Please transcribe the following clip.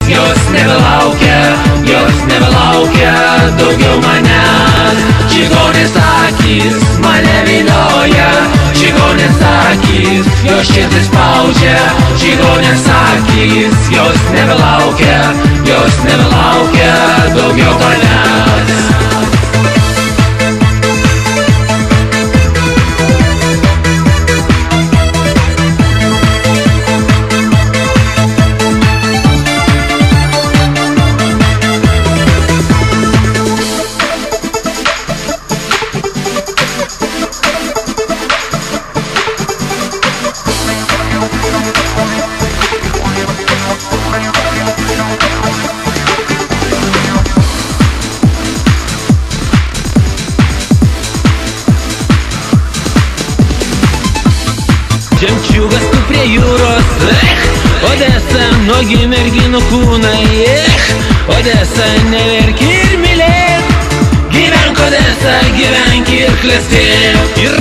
jos nebelaukia daugiau manęs. Čigonės akys mane vilioja, čigonės akys, jos širdį spaudžia. Čigonės akys, jos nebelaukia daugiau manęs. Žemčiugas tu prie jūros, Odesa, nuogi merginų kūnai, Odesa, neverk ir mylėk. Gyvenk Odesa, gyvenk ir klestėk. Ir